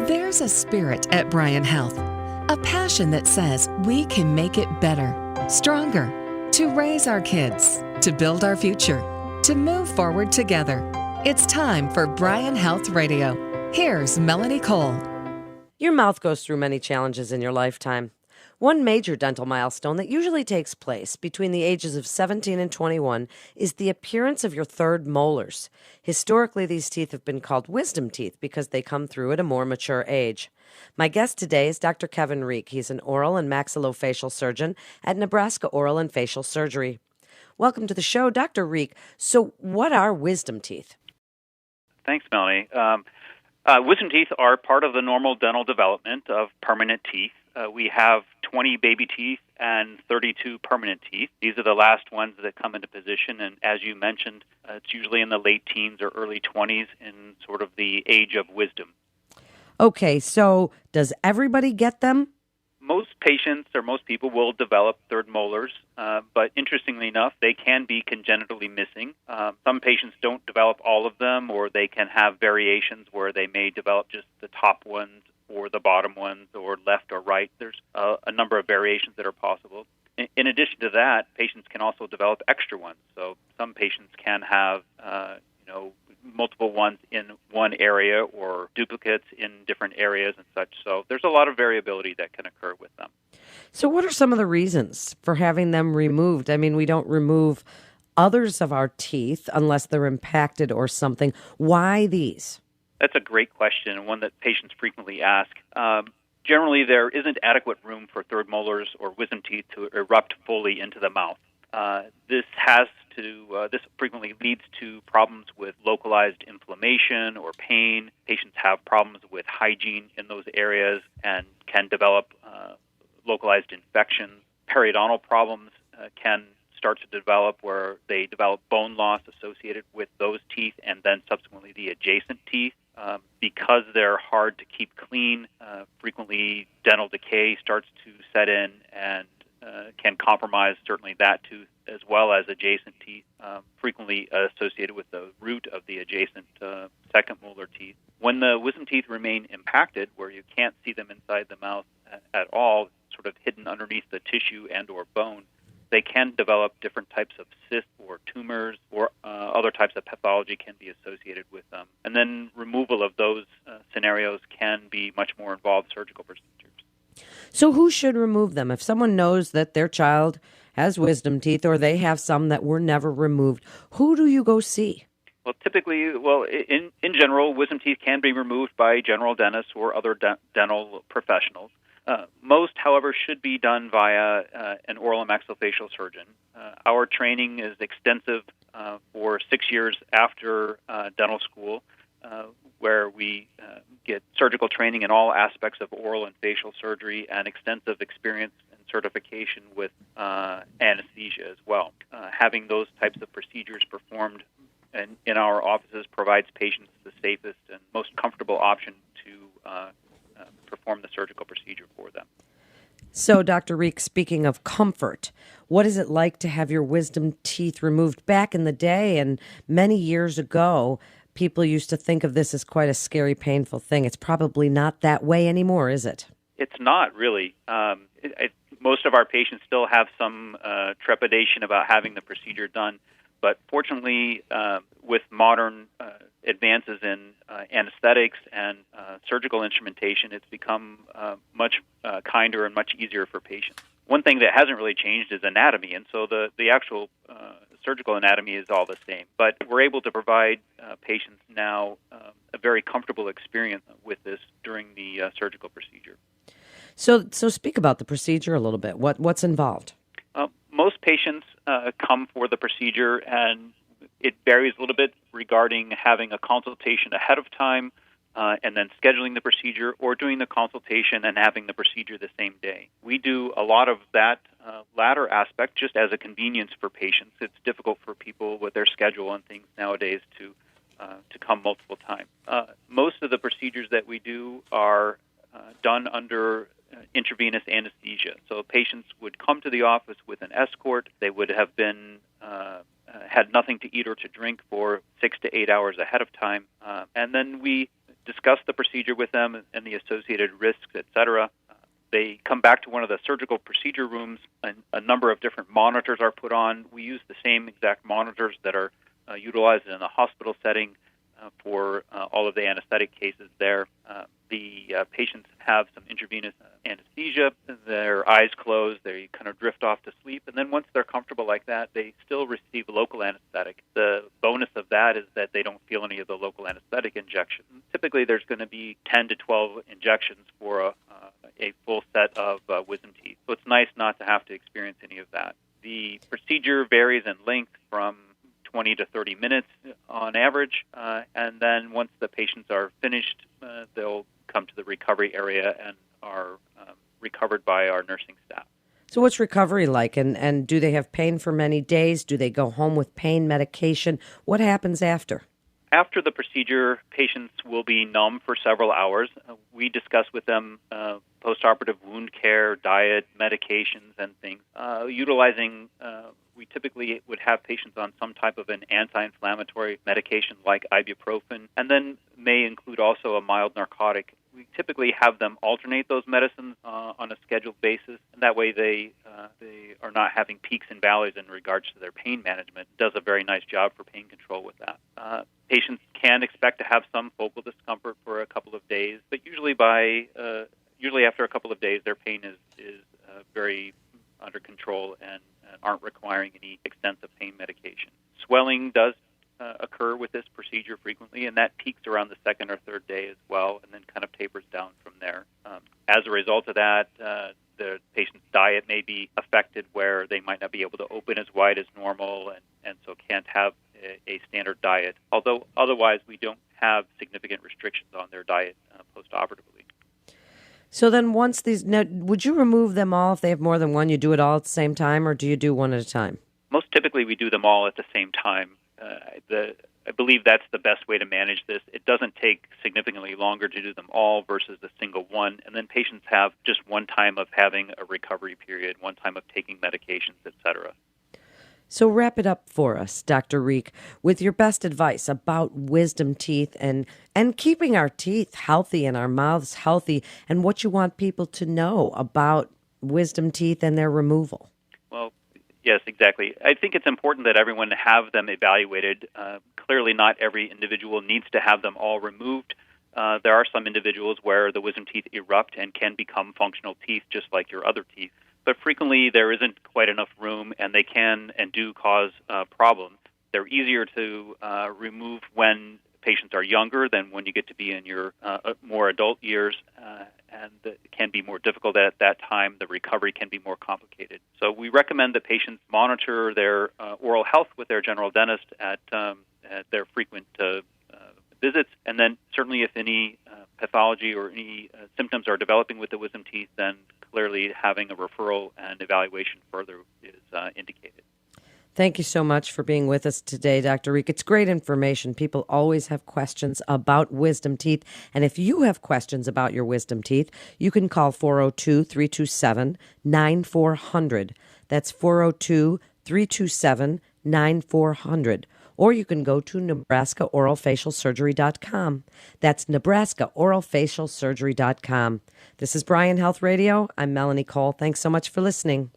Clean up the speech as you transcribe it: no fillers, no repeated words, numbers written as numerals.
There's a spirit at Bryan Health, a passion that says we can make it better, stronger, to raise our kids, to build our future, to move forward together. It's time for Bryan Health Radio. Here's Melanie Cole. Your mouth goes through many challenges in your lifetime. One major dental milestone that usually takes place between the ages of 17 and 21 is the appearance of your third molars. Historically, these teeth have been called wisdom teeth because they come through at a more mature age. My guest today is Dr. Kevin Rieck. He's an oral and maxillofacial surgeon at Nebraska Oral and Facial Surgery. Welcome to the show, Dr. Rieck. So what are wisdom teeth? Thanks, Melanie. Wisdom teeth are part of the normal dental development of permanent teeth. We have 20 baby teeth and 32 permanent teeth. These are the last ones that come into position, and as you mentioned, it's usually in the late teens or early 20s in sort of the age of wisdom. Okay, so does everybody get them? Most patients or most people will develop third molars, but interestingly enough, they can be congenitally missing. Some patients don't develop all of them, or they can have variations where they may develop just the top ones or the bottom ones, or left or right. There's a number of variations that are possible. In addition to that, patients can also develop extra ones. So some patients can have, multiple ones in one area or duplicates in different areas and such. So there's a lot of variability that can occur with them. So what are some of the reasons for having them removed? I mean, we don't remove others of our teeth unless they're impacted or something. Why these? That's a great question, and one that patients frequently ask. Generally, there isn't adequate room for third molars or wisdom teeth to erupt fully into the mouth. This frequently leads to problems with localized inflammation or pain. Patients have problems with hygiene in those areas and can develop localized infections. Periodontal problems can start to develop where they develop bone loss associated with those teeth and then subsequently the adjacent teeth. Because they're hard to keep clean, frequently dental decay starts to set in and can compromise certainly that tooth as well as adjacent teeth, frequently associated with the root of the adjacent second molar teeth. When the wisdom teeth remain impacted, where you can't see them inside the mouth at all, sort of hidden underneath the tissue and or bone, they can develop different types of cysts or tumors or other types of pathology can be associated with them. And then removal of those scenarios can be much more involved surgical procedures. So who should remove them? If someone knows that their child has wisdom teeth or they have some that were never removed, who do you go see? Well, typically, in general, wisdom teeth can be removed by general dentists or other dental professionals. Most, however, should be done via an oral and maxillofacial surgeon. Our training is extensive for 6 years after dental school, where we get surgical training in all aspects of oral and facial surgery and extensive experience and certification with anesthesia as well. Having those types of procedures performed in our offices provides patients the safest and most comfortable option to perform the surgical procedure for them. So, Dr. Rieck, speaking of comfort, what is it like to have your wisdom teeth removed? Back in the day and many years ago, people used to think of this as quite a scary, painful thing. It's probably not that way anymore, is it? It's not really. Most of our patients still have some trepidation about having the procedure done, but fortunately, with modern advances in anesthetics and surgical instrumentation, it's become much kinder and much easier for patients. One thing that hasn't really changed is anatomy, and so the actual surgical anatomy is all the same. But we're able to provide patients now a very comfortable experience with this during the surgical procedure. So speak about the procedure a little bit. What's involved? Most patients come for the procedure, and it varies a little bit regarding having a consultation ahead of time and then scheduling the procedure, or doing the consultation and having the procedure the same day. We do a lot of that latter aspect just as a convenience for patients. It's difficult for people with their schedule and things nowadays to come multiple times. Most of the procedures that we do are done under intravenous anesthesia. So patients would come to the office with an escort. They would have been had nothing to eat or to drink for 6 to 8 hours ahead of time, and then we discuss the procedure with them and the associated risks, etc. They come back to one of the surgical procedure rooms, and a number of different monitors are put on. We use the same exact monitors that are utilized in the hospital setting for all of the anesthetic cases there. The patients have some intravenous anesthesia. Their eyes closed. They kind of drift off to sleep. And then once they're comfortable like that, they still receive local anesthetic. The bonus of that is that they don't feel any of the local anesthetic injection. Typically, there's going to be 10 to 12 injections for a full set of wisdom teeth. So it's nice not to have to experience any of that. The procedure varies in length from 20 to 30 minutes on average, and then once the patients are finished, they'll come to the recovery area and are recovered by our nursing staff. So what's recovery like, and do they have pain for many days? Do they go home with pain medication? What happens after? After the procedure, patients will be numb for several hours. We discuss with them postoperative wound care, diet, medications, and things. We typically would have patients on some type of an anti-inflammatory medication like ibuprofen, and then may include also a mild narcotic. We typically have them alternate those medicines on a scheduled basis, and that way they are not having peaks and valleys in regards to their pain management. It does a very nice job for pain control with that. Patients can expect to have some focal discomfort for a couple of days, but usually after a couple of days, their pain is very under control and aren't requiring any extensive pain medication. Swelling does occur with this procedure frequently, and that peaks around the second or third day as well, and then kind of tapers down from there. As a result of that, the patient's diet may be affected where they might not be able to open as wide as normal and so can't have a standard diet, although otherwise we don't have significant restrictions on their diet postoperatively. So then now, would you remove them all if they have more than one? You do it all at the same time, or do you do one at a time? Most typically we do them all at the same time. I believe that's the best way to manage this. It doesn't take significantly longer to do them all versus a single one, and then patients have just one time of having a recovery period, one time of taking medications, etc. So wrap it up for us, Dr. Rieck, with your best advice about wisdom teeth and keeping our teeth healthy and our mouths healthy, and what you want people to know about wisdom teeth and their removal. Well, yes, exactly. I think it's important that everyone have them evaluated. Clearly not every individual needs to have them all removed. There are some individuals where the wisdom teeth erupt and can become functional teeth just like your other teeth. But frequently there isn't quite enough room, and they can and do cause problems. They're easier to remove when patients are younger than when you get to be in your more adult years, and it can be more difficult at that time. The recovery can be more complicated. So we recommend that patients monitor their oral health with their general dentist at their frequent visits, and then certainly if any pathology or any symptoms are developing with the wisdom teeth, then clearly having a referral and evaluation further is indicated. Thank you so much for being with us today, Dr. Rieck. It's great information. People always have questions about wisdom teeth, and if you have questions about your wisdom teeth, you can call 402-327-9400. That's 402-327-9400. Or you can go to NebraskaOralFacialSurgery.com. That's NebraskaOralFacialSurgery.com. This is Bryan Health Radio. I'm Melanie Cole. Thanks so much for listening.